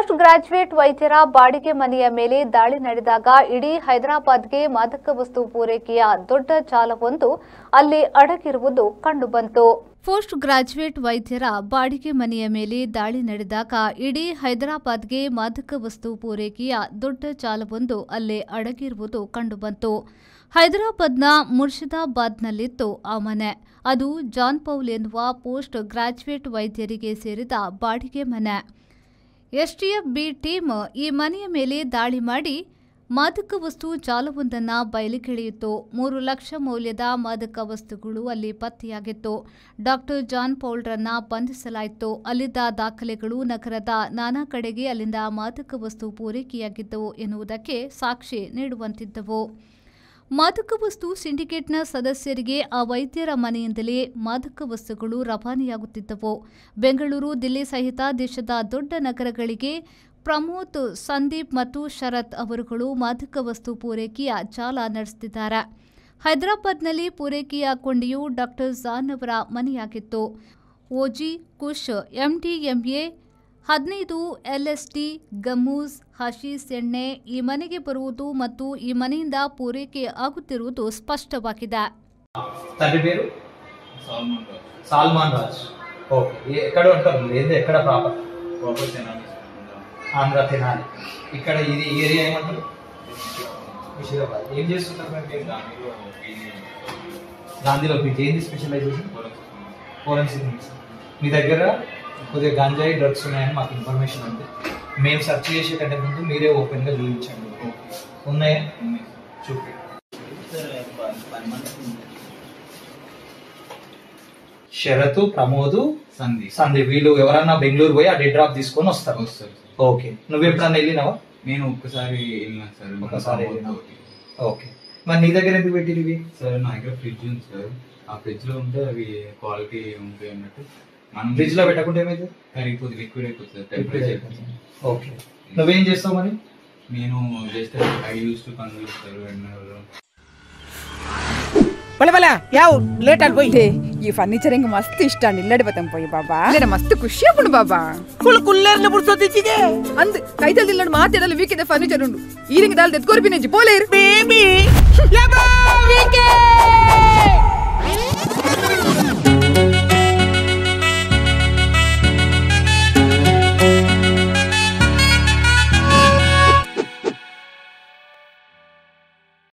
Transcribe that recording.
Post graduate ವೈದ್ಯರ ಬಾಡಿಗೆ ಮನೆಯ ಮೇಲೆ ದಾಳಿ ನಡೆದಾಗ ಇಡೀ ಹೈದರಾಬಾದ್ಗೆ ಮಾದಕ ವಸ್ತು ಪೂರೈಕೆಯ ದೊಡ್ಡ ಜಾಲವೊಂದು ಅಲ್ಲಿ ಅಡಗಿರುವುದು ಕಂಡುಬಂತು. ಪೋಸ್ಟ್ ಗ್ರಾಜ್ಯುಯೇಟ್ ವೈದ್ಯರ ಬಾಡಿಗೆ ಮನೆಯ ಮೇಲೆ ದಾಳಿ ನಡೆದಾಗ ಇಡೀ ಹೈದರಾಬಾದ್ಗೆ ಮಾದಕ ವಸ್ತು ಪೂರೈಕೆಯ ದೊಡ್ಡ ಜಾಲವೊಂದು ಅಲ್ಲಿ ಅಡಗಿರುವುದು ಕಂಡುಬಂತು. ಹೈದರಾಬಾದ್ನ ಮುರ್ಷಿದಾಬಾದ್ನಲ್ಲಿತ್ತು ಆ ಮನೆ. ಅದು ಜಾನ್ ಪೌಲ್ ಎನ್ನುವ ಪೋಸ್ಟ್ ಗ್ರಾಜ್ಯುಯೇಟ್ ವೈದ್ಯರಿಗೆ ಸೇರಿದ ಬಾಡಿಗೆ ಮನೆ. ಎಸ್ಟಿಎಫ್ಬಿ ಟೀಮ್ ಈ ಮನೆಯ ಮೇಲೆ ದಾಳಿ ಮಾಡಿ ಮಾದಕ ವಸ್ತು ಜಾಲವೊಂದನ್ನು ಬಯಲಿಗೆಳೆಯಿತು. 3 ಲಕ್ಷ ಮೌಲ್ಯದ ಮಾದಕ ವಸ್ತುಗಳು ಅಲ್ಲಿ ಪತ್ತೆಯಾಗಿತ್ತು. ಡಾಕ್ಟರ್ ಜಾನ್ ಪೌಲ್ರನ್ನ ಬಂಧಿಸಲಾಯಿತು. ಅಲ್ಲಿದ್ದ ದಾಖಲೆಗಳು ನಗರದ ನಾನಾ ಕಡೆಗೆ ಅಲ್ಲಿಂದ ಮಾದಕ ವಸ್ತು ಪೂರೈಕೆಯಾಗಿದ್ದವು ಎನ್ನುವುದಕ್ಕೆ ಸಾಕ್ಷಿ ನೀಡುವಂತಿದ್ದವು. ಮಾದಕ ವಸ್ತು ಸಿಂಡಿಕೇಟ್ನ ಸದಸ್ಯರಿಗೆ ಆ ವೈದ್ಯರ ಮನೆಯಿಂದಲೇ ಮಾದಕ ವಸ್ತುಗಳು ರವಾನೆಯಾಗುತ್ತಿದ್ದವು. ಬೆಂಗಳೂರು, ದಿಲ್ಲಿ ಸಹಿತ ದೇಶದ ದೊಡ್ಡ ನಗರಗಳಿಗೆ ಪ್ರಮೋದ್, ಸಂದೀಪ್ ಮತ್ತು ಶರತ್ ಅವರುಗಳು ಮಾದಕ ವಸ್ತು ಪೂರೈಕೆಯ ಜಾಲ ನಡೆಸುತ್ತಿದ್ದಾರೆ. ಹೈದರಾಬಾದ್ನಲ್ಲಿ ಪೂರೈಕೆಯ ಕೊಂಡಿಯು ಡಾಕ್ಟರ್ ಜಾನ್ ಅವರ ಮನೆಯಾಗಿತ್ತು. ಓಜಿ, ಕುಶ್, ಎಂಡಿಎಂಎ, 15 LSD, ಗಮ್ಮೂಸ್, ಹಶೀಸ್ ಎಣ್ಣೆ ಈ ಮನೆಗೆ ಬರುವುದು ಮತ್ತು ಈ ಮನೆಯಿಂದ ಪೂರೈಕೆ ಆಗುತ್ತಿರುವುದು ಸ್ಪಷ್ಟವಾಗಿದೆ. తండ్రి పేరు సల్మాన్ రాజ్. ఓకే, ఎక్కడ ఉంటారు మీరు? ఏంది ఎక్కడ ప్రాపర్? ఆంధ్ర తెనాలి. ఇక్కడ ఇది ఏరియా ఏమంటారు? ముషీరాబాద్. ఏం చేస్తుంటారు మీరు? గాంధీలో పీజీ. ఏంది స్పెషలైజేషన్? Forensic medicine. మీ దగ్గర కొద్దిగా గంజాయి డ్రగ్స్ ఉన్నాయని మాకు ఇన్ఫర్మేషన్ ఉంది. మేము సెర్చ్ చేసే కంటే ముందు మీరే ఓపెన్గా చూపించండి. ఉన్నాయా? చూపి. శరత్, ప్రమోద్, సందీప్ వీళ్ళు ఎవరన్నా బెంగళూరు పోయి ఆ డెడ్ డ్రాప్ తీసుకొని వస్తారు. ఓకే, నువ్వు ఎప్పుడన్నా వెళ్ళినావా? నేను ఒక్కసారి వెళ్ళినా సార్. ఒకసారి వెళ్ళినా. ఓకే, మరి నీ దగ్గర ఎందుకు పెట్టిరు ఇవి? సార్ నా దగ్గర ఫ్రిడ్జ్ ఉంది సార్. ఆ ఫ్రిడ్జ్ లో ఉంటే అవి క్వాలిటీ ఉంటాయి అన్నట్టు. మనం ఫ్రిడ్జ్ లో పెట్టకుంటే ఏమైతే కరిగిపోతుంది, లిక్విడ్ అయిపోతుంది. ఓకే, నువ్వేం చేస్తావు మరి? నేను just I use to convert sir. ಬಲ ಬಲ ಯಾವ ಲೇಟ್ ಅಲ್ಲಿ ಹೋಯ್ ಈ ಫರ್ನಿಚರ್ ಹಿಂಗ ಮಸ್ತ್ ಇಷ್ಟ ನಿಲ್ಲಡಿ ಬತ್ತಂ ಹೋಯ್ ಬಾಬಾ ಇಲ್ಲ ಮಸ್ತ್ ಖುಷಿ ಆಗುಂಡು ಬಾಬಾ ಕುಲ್ ಕುಲ್ಲರ್ನ ಬುಡ್ಸೋದಿಚಿಗೆ ಅಂದ್ ಕೈದಲ್ಲಿ ನಿಲ್ಲಡಿ ಮಾತಾಡಲು ವೀಕಿದ ಫರ್ನಿಚರ್ ಉಂಡು ಈರಿಂಗ ದಾಲ್ ದೆತ್ಕೋರ್ಬಿನೆಜಿ ಪೋಲೇರ್ ಬೇಬಿ ಯಬಾ ವೀಕೆ